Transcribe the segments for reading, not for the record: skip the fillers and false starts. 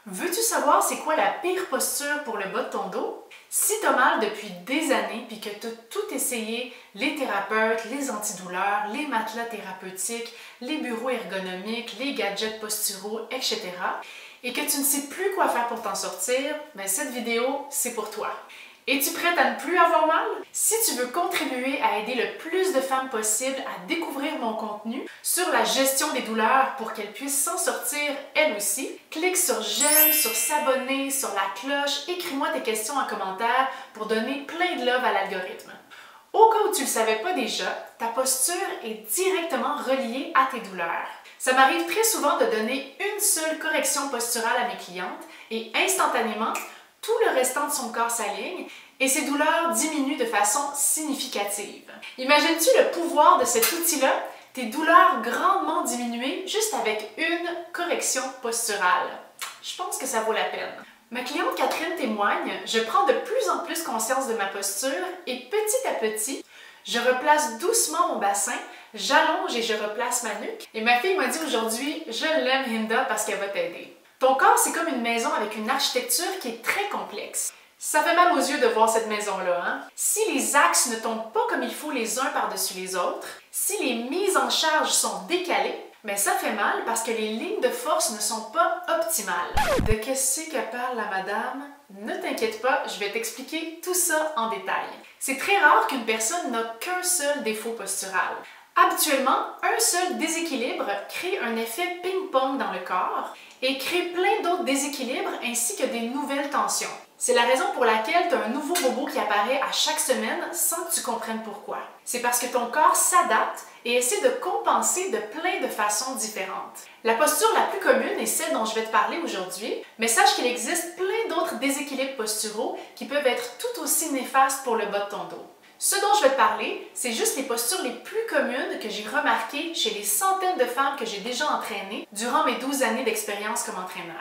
Veux-tu savoir c'est quoi la pire posture pour le bas de ton dos? Si tu as mal depuis des années puis que tu as tout essayé, les thérapeutes, les antidouleurs, les matelas thérapeutiques, les bureaux ergonomiques, les gadgets posturaux, etc., et que tu ne sais plus quoi faire pour t'en sortir, ben cette vidéo, c'est pour toi. Es-tu prête à ne plus avoir mal? Si tu veux contribuer à aider le plus de femmes possible à découvrir mon contenu sur la gestion des douleurs pour qu'elles puissent s'en sortir elles aussi, clique sur j'aime, sur s'abonner, sur la cloche, écris-moi tes questions en commentaire pour donner plein de love à l'algorithme. Au cas où tu ne le savais pas déjà, ta posture est directement reliée à tes douleurs. Ça m'arrive très souvent de donner une seule correction posturale à mes clientes et instantanément, tout le restant de son corps s'aligne et ses douleurs diminuent de façon significative. Imagines-tu le pouvoir de cet outil-là? Tes douleurs grandement diminuées juste avec une correction posturale. Je pense que ça vaut la peine. Ma cliente Catherine témoigne, je prends de plus en plus conscience de ma posture et petit à petit, je replace doucement mon bassin, j'allonge et je replace ma nuque. Et ma fille m'a dit aujourd'hui, je l'aime Hinda parce qu'elle va t'aider. Ton corps, c'est comme une maison avec une architecture qui est très complexe. Ça fait mal aux yeux de voir cette maison-là, hein? Si les axes ne tombent pas comme il faut les uns par-dessus les autres, si les mises en charge sont décalées, mais ça fait mal parce que les lignes de force ne sont pas optimales. De qu'est-ce qu'elle parle la madame? Ne t'inquiète pas, je vais t'expliquer tout ça en détail. C'est très rare qu'une personne n'a qu'un seul défaut postural. Habituellement, un seul déséquilibre crée un effet ping-pong dans le corps et crée plein d'autres déséquilibres ainsi que des nouvelles tensions. C'est la raison pour laquelle tu as un nouveau bobo qui apparaît à chaque semaine sans que tu comprennes pourquoi. C'est parce que ton corps s'adapte et essaie de compenser de plein de façons différentes. La posture la plus commune est celle dont je vais te parler aujourd'hui, mais sache qu'il existe plein d'autres déséquilibres posturaux qui peuvent être tout aussi néfastes pour le bas de ton dos. Ce dont je vais te parler, c'est juste les postures les plus communes que j'ai remarquées chez les centaines de femmes que j'ai déjà entraînées durant mes 12 années d'expérience comme entraîneur.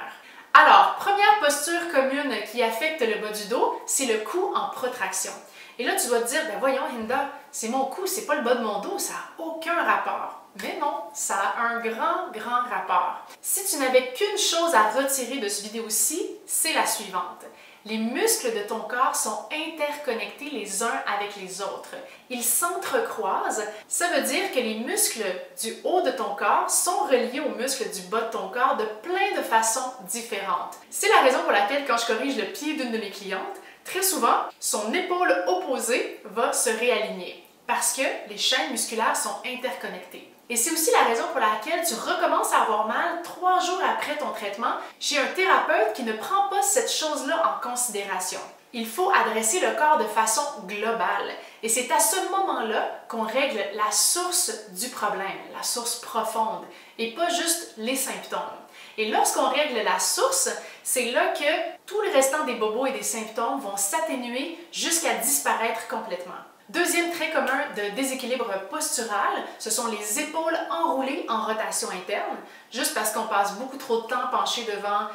Alors, première posture commune qui affecte le bas du dos, c'est le cou en protraction. Et là, tu dois te dire, ben voyons Hinda, c'est mon cou, c'est pas le bas de mon dos, ça n'a aucun rapport. Mais non, ça a un grand rapport. Si tu n'avais qu'une chose à retirer de cette vidéo-ci, c'est la suivante. Les muscles de ton corps sont interconnectés les uns avec les autres. Ils s'entrecroisent. Ça veut dire que les muscles du haut de ton corps sont reliés aux muscles du bas de ton corps de plein de façons différentes. C'est la raison pour laquelle quand je corrige le pied d'une de mes clientes, très souvent, son épaule opposée va se réaligner parce que les chaînes musculaires sont interconnectées. Et c'est aussi la raison pour laquelle tu recommences à avoir mal 3 jours après ton traitement chez un thérapeute qui ne prend pas cette chose-là en considération. Il faut adresser le corps de façon globale. Et c'est à ce moment-là qu'on règle la source du problème, la source profonde, et pas juste les symptômes. Et lorsqu'on règle la source, c'est là que tout le restant des bobos et des symptômes vont s'atténuer jusqu'à disparaître complètement. Deuxième trait commun de déséquilibre postural, ce sont les épaules enroulées en rotation interne, juste parce qu'on passe beaucoup trop de temps penché devant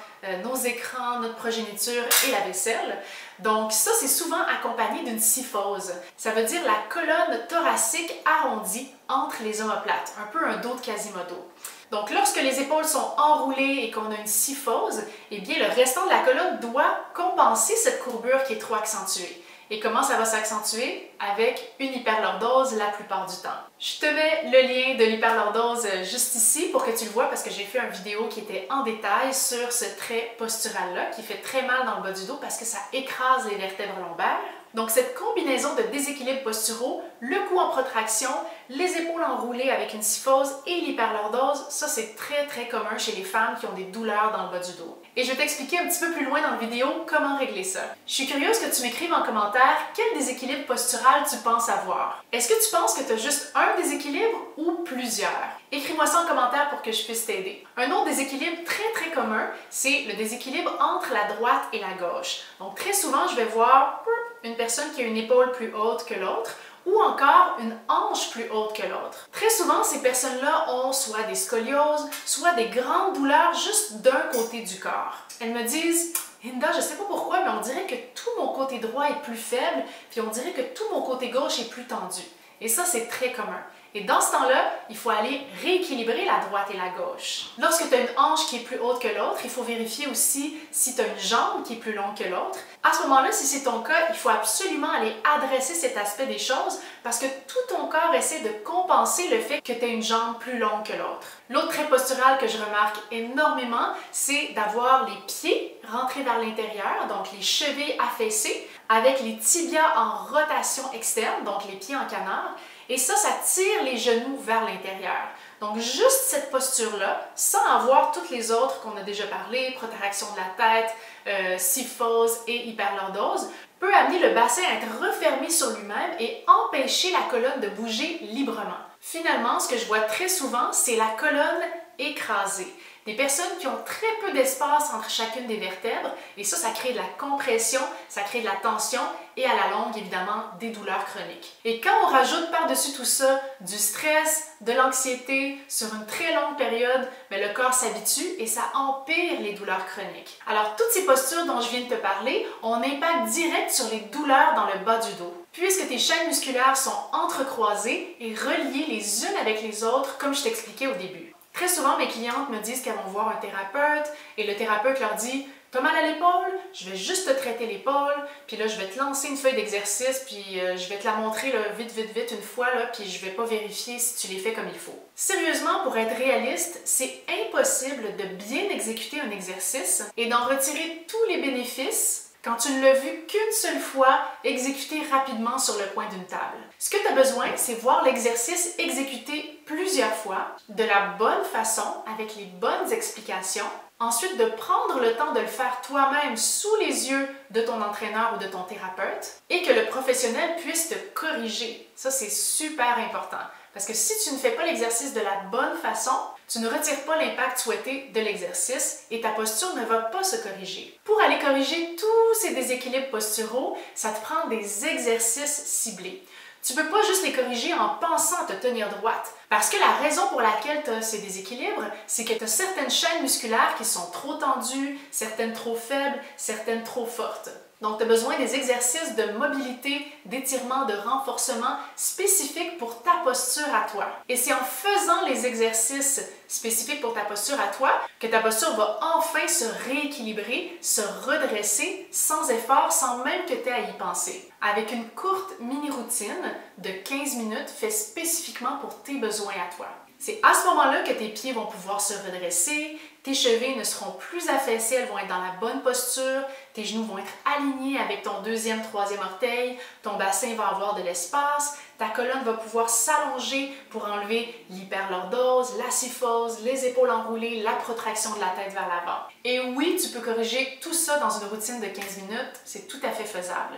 nos écrans, notre progéniture et la vaisselle. Donc ça, c'est souvent accompagné d'une kyphose. Ça veut dire la colonne thoracique arrondie entre les omoplates, un peu un dos de Quasimodo. Donc, lorsque les épaules sont enroulées et qu'on a une kyphose, eh bien, le restant de la colonne doit compenser cette courbure qui est trop accentuée. Et comment ça va s'accentuer? Avec une hyperlordose la plupart du temps. Je te mets le lien de l'hyperlordose juste ici pour que tu le vois parce que j'ai fait une vidéo qui était en détail sur ce trait postural-là qui fait très mal dans le bas du dos parce que ça écrase les vertèbres lombaires. Donc cette combinaison de déséquilibres posturaux, le cou en protraction, les épaules enroulées avec une kyphose et l'hyperlordose, ça c'est très commun chez les femmes qui ont des douleurs dans le bas du dos. Et je vais t'expliquer un petit peu plus loin dans la vidéo comment régler ça. Je suis curieuse que tu m'écrives en commentaire quel déséquilibre postural tu penses avoir. Est-ce que tu penses que tu as juste un déséquilibre ou plusieurs? Écris-moi ça en commentaire pour que je puisse t'aider. Un autre déséquilibre très commun, c'est le déséquilibre entre la droite et la gauche. Donc très souvent, je vais voir une personne qui a une épaule plus haute que l'autre ou encore une hanche plus haute que l'autre. Très souvent, ces personnes-là ont soit des scolioses, soit des grandes douleurs juste d'un côté du corps. Elles me disent « Hinda, je ne sais pas pourquoi, mais on dirait que tout mon côté droit est plus faible, puis on dirait que tout mon côté gauche est plus tendu. » Et ça, c'est très commun. Et dans ce temps-là, il faut aller rééquilibrer la droite et la gauche. Lorsque tu as une hanche qui est plus haute que l'autre, il faut vérifier aussi si tu as une jambe qui est plus longue que l'autre. À ce moment-là, si c'est ton cas, il faut absolument aller adresser cet aspect des choses parce que tout ton corps essaie de compenser le fait que tu as une jambe plus longue que l'autre. L'autre trait postural que je remarque énormément, c'est d'avoir les pieds rentrés vers l'intérieur, donc les chevilles affaissées, avec les tibias en rotation externe, donc les pieds en canard. Et ça tire les genoux vers l'intérieur. Donc, juste cette posture-là, sans avoir toutes les autres qu'on a déjà parlé, protraction de la tête, syphose et hyperlordose, peut amener le bassin à être refermé sur lui-même et empêcher la colonne de bouger librement. Finalement, ce que je vois très souvent, c'est la colonne écrasée. Des personnes qui ont très peu d'espace entre chacune des vertèbres et ça crée de la compression, ça crée de la tension et à la longue, évidemment, des douleurs chroniques. Et quand on rajoute par-dessus tout ça du stress, de l'anxiété sur une très longue période, bien, le corps s'habitue et ça empire les douleurs chroniques. Alors, toutes ces postures dont je viens de te parler ont un impact direct sur les douleurs dans le bas du dos, puisque tes chaînes musculaires sont entrecroisées et reliées les unes avec les autres, comme je t'expliquais au début. Très souvent, mes clientes me disent qu'elles vont voir un thérapeute et le thérapeute leur dit « T'as mal à l'épaule? Je vais juste te traiter l'épaule, puis là, je vais te lancer une feuille d'exercice, puis je vais te la montrer là, vite une fois, là, puis je vais pas vérifier si tu les fais comme il faut. » Sérieusement, pour être réaliste, c'est impossible de bien exécuter un exercice et d'en retirer tous les bénéfices quand tu ne l'as vu qu'une seule fois exécuté rapidement sur le coin d'une table. Ce que tu as besoin, c'est voir l'exercice exécuté plusieurs fois, de la bonne façon, avec les bonnes explications. Ensuite, de prendre le temps de le faire toi-même sous les yeux de ton entraîneur ou de ton thérapeute et que le professionnel puisse te corriger. Ça, c'est super important. Parce que si tu ne fais pas l'exercice de la bonne façon, tu ne retires pas l'impact souhaité de l'exercice et ta posture ne va pas se corriger. Pour aller corriger tous ces déséquilibres posturaux, ça te prend des exercices ciblés. Tu ne peux pas juste les corriger en pensant te tenir droite. Parce que la raison pour laquelle tu as ces déséquilibres, c'est que tu as certaines chaînes musculaires qui sont trop tendues, certaines trop faibles, certaines trop fortes. Donc, tu as besoin des exercices de mobilité, d'étirement, de renforcement spécifiques pour ta posture à toi. Et c'est en faisant les exercices spécifiques pour ta posture à toi que ta posture va enfin se rééquilibrer, se redresser sans effort, sans même que tu aies à y penser. Avec une courte mini-routine de 15 minutes faite spécifiquement pour tes besoins à toi. C'est à ce moment-là que tes pieds vont pouvoir se redresser, tes chevilles ne seront plus affaissées, elles vont être dans la bonne posture, tes genoux vont être alignés avec ton deuxième, troisième orteil, ton bassin va avoir de l'espace, ta colonne va pouvoir s'allonger pour enlever l'hyperlordose, la syphose, les épaules enroulées, la protraction de la tête vers l'avant. Et oui, tu peux corriger tout ça dans une routine de 15 minutes, c'est tout à fait faisable.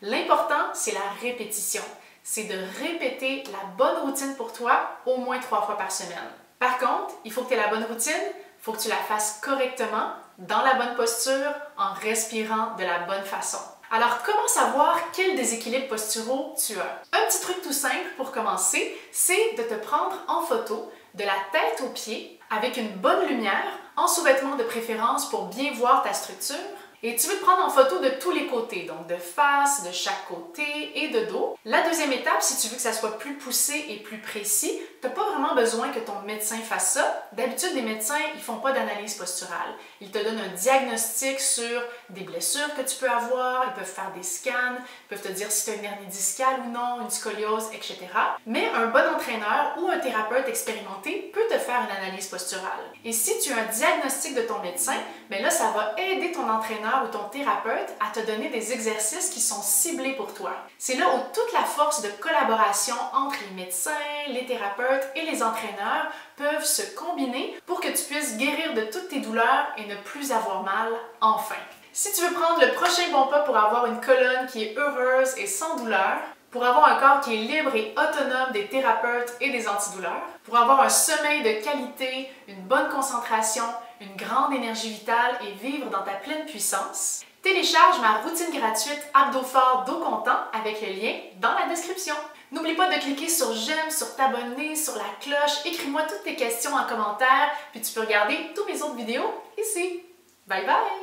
L'important, c'est la répétition. C'est de répéter la bonne routine pour toi au moins 3 fois par semaine. Par contre, il faut que tu aies la bonne routine, il faut que tu la fasses correctement, dans la bonne posture, en respirant de la bonne façon. Alors, comment savoir quels déséquilibres posturaux tu as? Un petit truc tout simple pour commencer, c'est de te prendre en photo de la tête aux pieds avec une bonne lumière, en sous-vêtements de préférence pour bien voir ta structure. Et tu veux te prendre en photo de tous les côtés, donc de face, de chaque côté et de dos. La deuxième étape, si tu veux que ça soit plus poussé et plus précis, tu n'as pas vraiment besoin que ton médecin fasse ça. D'habitude, les médecins, ils ne font pas d'analyse posturale. Ils te donnent un diagnostic sur des blessures que tu peux avoir, ils peuvent faire des scans, ils peuvent te dire si tu as une hernie discale ou non, une scoliose, etc. Mais un bon entraîneur ou un thérapeute expérimenté peut te faire une analyse posturale. Et si tu as un diagnostic de ton médecin, bien là, ça va aider ton entraîneur ou ton thérapeute à te donner des exercices qui sont ciblés pour toi. C'est là où toute la force de collaboration entre les médecins, les thérapeutes et les entraîneurs peuvent se combiner pour que tu puisses guérir de toutes tes douleurs et ne plus avoir mal enfin. Si tu veux prendre le prochain bon pas pour avoir une colonne qui est heureuse et sans douleur, pour avoir un corps qui est libre et autonome des thérapeutes et des antidouleurs, pour avoir un sommeil de qualité, une bonne concentration, une grande énergie vitale et vivre dans ta pleine puissance, télécharge ma routine gratuite Abdos forts, dos content avec le lien dans la description. N'oublie pas de cliquer sur j'aime, sur t'abonner, sur la cloche, écris-moi toutes tes questions en commentaire, puis tu peux regarder toutes mes autres vidéos ici. Bye bye!